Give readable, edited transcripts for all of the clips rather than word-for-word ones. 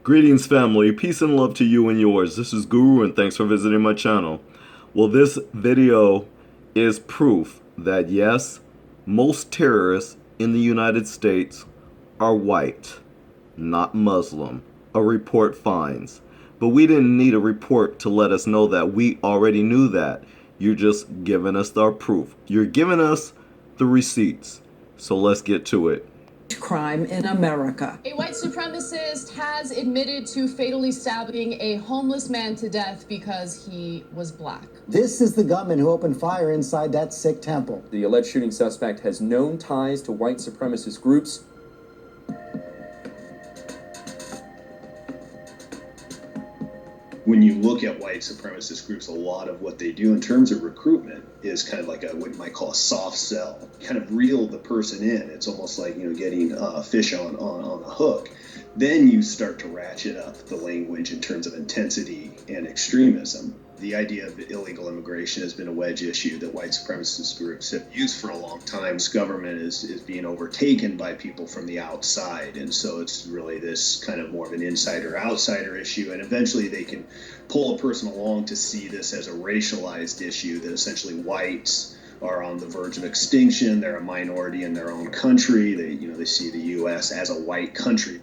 Greetings, family. Peace and love to you and yours. This is Guru, and thanks for visiting my channel. Well, this video is proof that yes, most terrorists in the United States are white, not Muslim. A report finds. But we didn't need a report to let us know that. We already knew that. You're just giving us our proof. You're giving us the receipts. So let's get to it. Crime in America. A white supremacist has admitted to fatally stabbing a homeless man to death because he was black. This is the gunman who opened fire inside that Sikh temple. The alleged shooting suspect has known ties to white supremacist groups. When you look at white supremacist groups, a lot of what they do in terms of recruitment is kind of like what you might call a soft sell. Kind of reel the person in. It's almost like, getting fish on a hook. Then you start to ratchet up the language in terms of intensity and extremism. The idea of illegal immigration has been a wedge issue that white supremacist groups have used for a long time. This government is being overtaken by people from the outside, and so it's really this kind of more of an insider-outsider issue, and eventually they can pull a person along to see this as a racialized issue, that essentially whites are on the verge of extinction. They're a minority in their own country. They see the U.S. as a white country.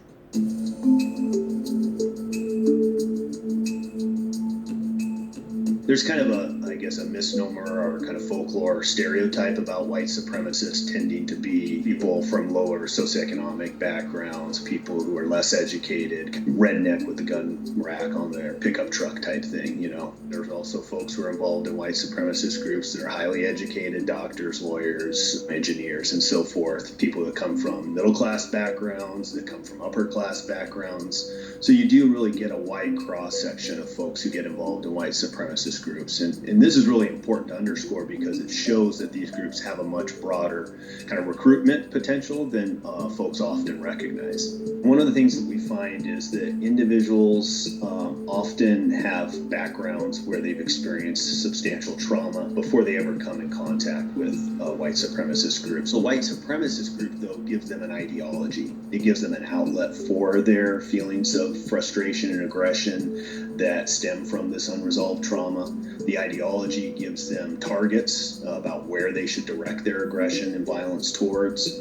There's kind of a misnomer or kind of folklore or stereotype about white supremacists tending to be people from lower socioeconomic backgrounds, people who are less educated, redneck with the gun rack on their pickup truck type thing, There's also folks who are involved in white supremacist groups that are highly educated, doctors, lawyers, engineers, and so forth, people that come from middle-class backgrounds, that come from upper-class backgrounds. So you do really get a wide cross-section of folks who get involved in white supremacist groups. And this is really important to underscore because it shows that these groups have a much broader kind of recruitment potential than folks often recognize. One of the things that we find is that individuals often have backgrounds where they've experienced substantial trauma before they ever come in contact with white supremacist groups. A white supremacist group, though, gives them an ideology. It gives them an outlet for their feelings of frustration and aggression that stem from this unresolved trauma. The ideology gives them targets about where they should direct their aggression and violence towards.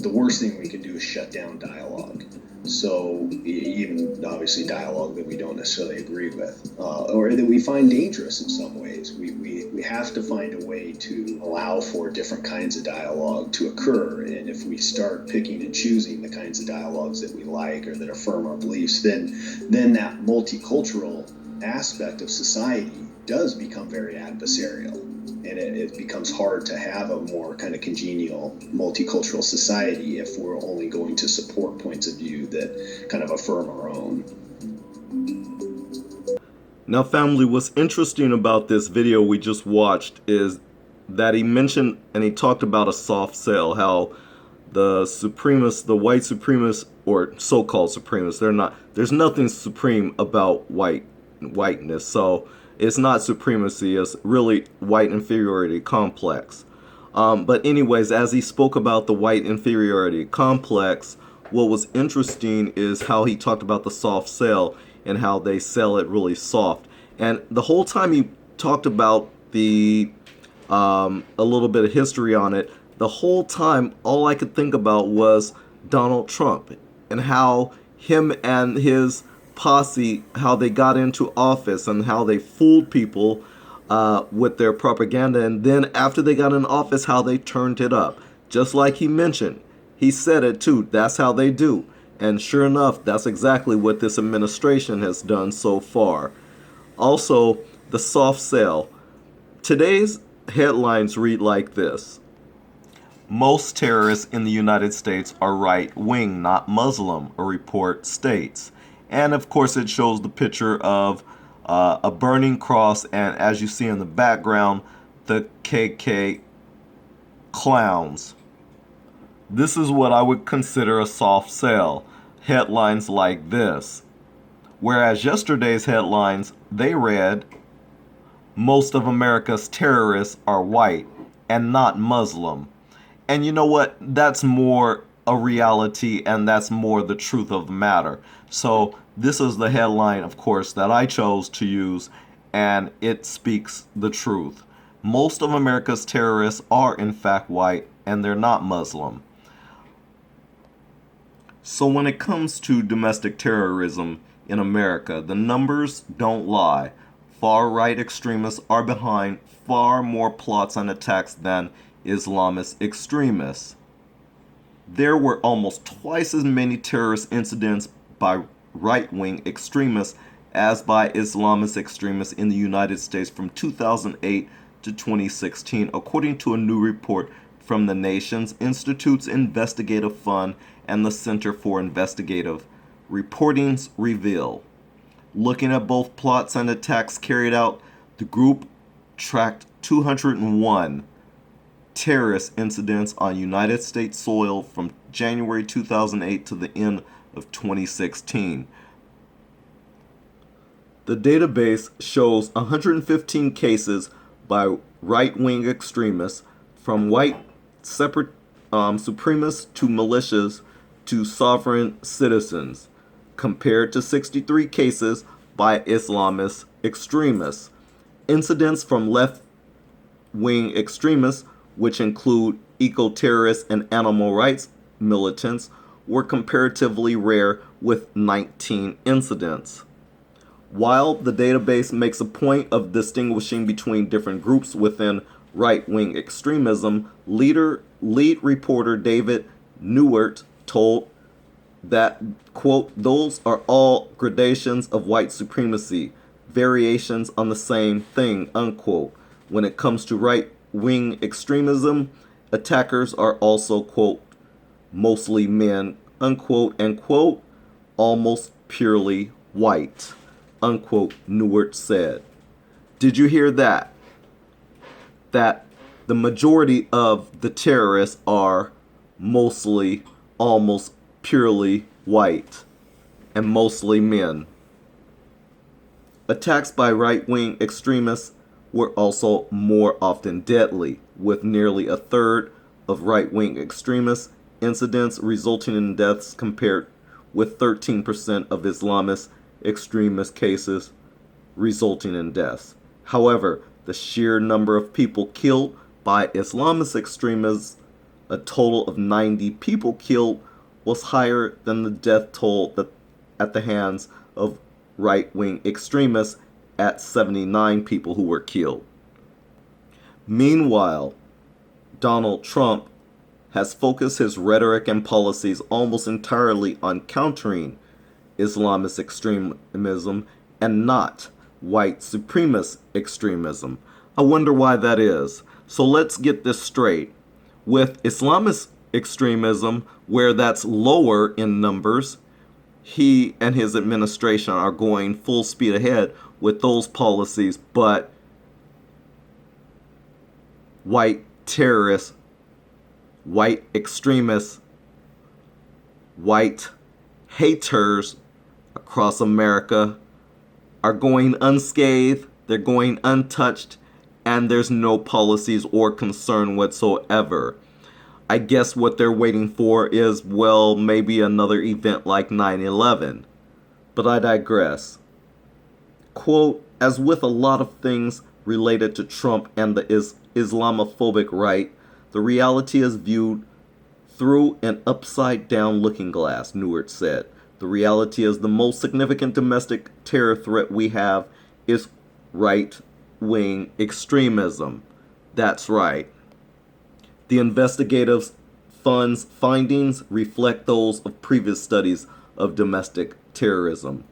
The worst thing we can do is shut down dialogue. So even obviously dialogue that we don't necessarily agree with, or that we find dangerous in some ways. We have to find a way to allow for different kinds of dialogue to occur. And if we start picking and choosing the kinds of dialogues that we like or that affirm our beliefs, then that multicultural aspect of society does become very adversarial. And it becomes hard to have a more kind of congenial multicultural society if we're only going to support points of view that kind of affirm our own. Now, family, what's interesting about this video we just watched is that he mentioned and he talked about a soft sell, how the white supremacists, or so-called supremacists, there's nothing supreme about whiteness. So it's not supremacy, it's really white inferiority complex. But anyways, as he spoke about the white inferiority complex, what was interesting is how he talked about the soft sell and how they sell it really soft. And the whole time he talked about a little bit of history on it, the whole time all I could think about was Donald Trump and how him and his posse, how they got into office and how they fooled people with their propaganda, and then after they got in office, how they turned it up. Just like he mentioned, he said it too, that's how they do. And sure enough, that's exactly what this administration has done so far. Also, the soft sell. Today's headlines read like this: most terrorists in the United States are right-wing, not Muslim, a report states. And of course it shows the picture of a burning cross, and as you see in the background, the KK clowns. This is what I would consider a soft sell. Headlines like this. Whereas yesterday's headlines, they read, most of America's terrorists are white and not Muslim. And you know what? That's more a reality, and that's more the truth of the matter. So this is the headline, of course, that I chose to use, and it speaks the truth. Most of America's terrorists are in fact white, and they're not Muslim. So when it comes to domestic terrorism in America, the numbers don't lie. Far-right extremists are behind far more plots and attacks than Islamist extremists. There were almost twice as many terrorist incidents by right-wing extremists as by Islamist extremists in the United States from 2008 to 2016, according to a new report from the nation's Institute's Investigative Fund and the Center for Investigative Reporting's reveal. Looking at both plots and attacks carried out, the group tracked 201 terrorist incidents on United States soil from January 2008 to the end of 2016. The database shows 115 cases by right-wing extremists, from white supremacists to militias to sovereign citizens, compared to 63 cases by Islamist extremists. Incidents from left-wing extremists, which include eco-terrorists and animal rights militants, were comparatively rare, with 19 incidents. While the database makes a point of distinguishing between different groups within right-wing extremism, lead reporter David Newert told that, quote, "those are all gradations of white supremacy, variations on the same thing," unquote. When it comes to right-wing extremism, attackers are also, quote, "mostly men," unquote, and, quote, "almost purely white," unquote, Newert said. Did you hear that? That the majority of the terrorists are mostly, almost purely white, and mostly men. Attacks by right-wing extremists were also more often deadly, with nearly a third of right-wing extremist incidents resulting in deaths compared with 13% of Islamist extremist cases resulting in deaths. However, the sheer number of people killed by Islamist extremists, a total of 90 people killed, was higher than the death toll at the hands of right-wing extremists at 79 people who were killed. Meanwhile, Donald Trump has focused his rhetoric and policies almost entirely on countering Islamist extremism and not white supremacist extremism. I wonder why that is. So let's get this straight. With Islamist extremism, where that's lower in numbers, he and his administration are going full speed ahead with those policies, but white terrorists, white extremists, white haters across America are going unscathed, they're going untouched, and there's no policies or concern whatsoever. I guess what they're waiting for is, well, maybe another event like 9/11. But I digress. Quote, as with a lot of things related to Trump and the Islamophobic right, the reality is viewed through an upside-down looking glass, Newert said. The reality is the most significant domestic terror threat we have is right-wing extremism. That's right. The investigative fund's findings reflect those of previous studies of domestic terrorism.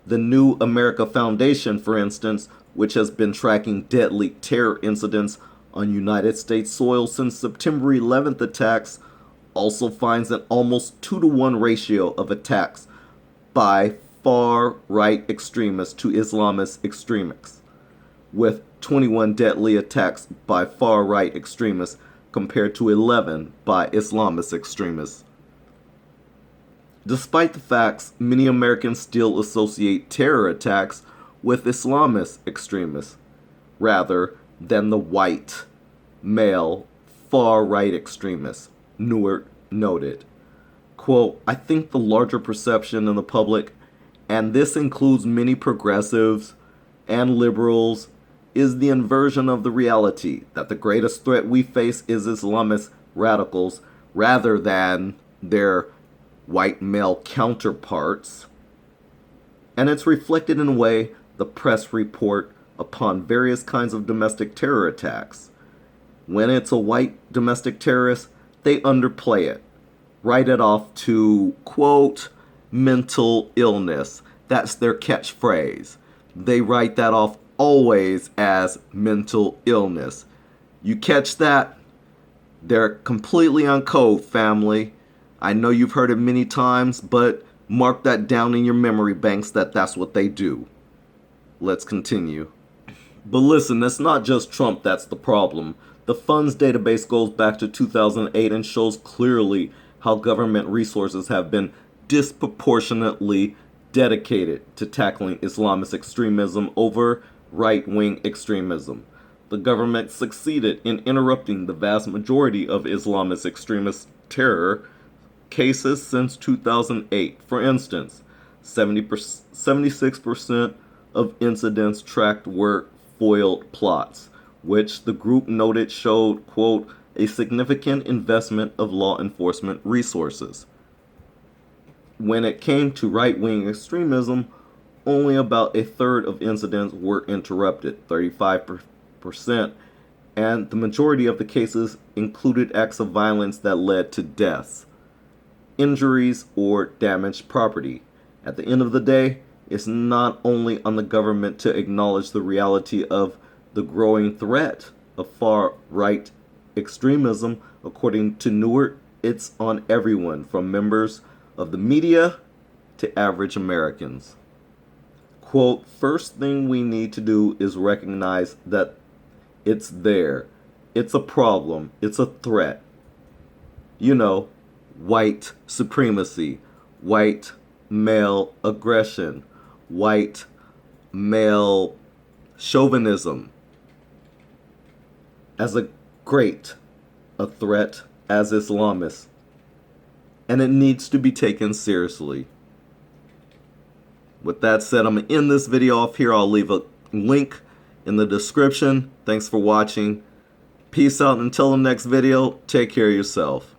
The New America Foundation, for instance, which has been tracking deadly terror incidents on United States soil since September 11th attacks, also finds an almost 2-to-1 ratio of attacks by far-right extremists to Islamist extremists, with 21 deadly attacks by far-right extremists compared to 11 by Islamist extremists. Despite the facts, many Americans still associate terror attacks with Islamist extremists rather than the white, male, far-right extremists, Newark noted. Quote, I think the larger perception in the public, and this includes many progressives and liberals, is the inversion of the reality that the greatest threat we face is Islamist radicals rather than their white male counterparts. And it's reflected in a way the press report upon various kinds of domestic terror attacks. When it's a white domestic terrorist, they underplay it, write it off to, quote, mental illness. That's their catchphrase. They write that off always as mental illness. You catch that? They're completely on code, family. I know you've heard it many times, but mark that down in your memory banks that that's what they do. Let's continue. But listen, it's not just Trump that's the problem. The funds database goes back to 2008 and shows clearly how government resources have been disproportionately dedicated to tackling Islamist extremism over right-wing extremism. The government succeeded in interrupting the vast majority of Islamist extremist terror cases since 2008. For instance, 76% of incidents tracked were foiled plots, which the group noted showed, quote, a significant investment of law enforcement resources. When it came to right-wing extremism, only about a third of incidents were interrupted, 35%, and the majority of the cases included acts of violence that led to deaths, injuries, or damaged property. At the end of the day, it's not only on the government to acknowledge the reality of the growing threat of far-right extremism. According to Newark, it's on everyone from members of the media to average Americans. Quote, first thing we need to do is recognize that it's there. It's a problem. It's a threat. You know, white supremacy, white male aggression, white male chauvinism as a threat as Islamists. And it needs to be taken seriously. With that said, I'm going to end this video off here. I'll leave a link in the description. Thanks for watching. Peace out until the next video. Take care of yourself.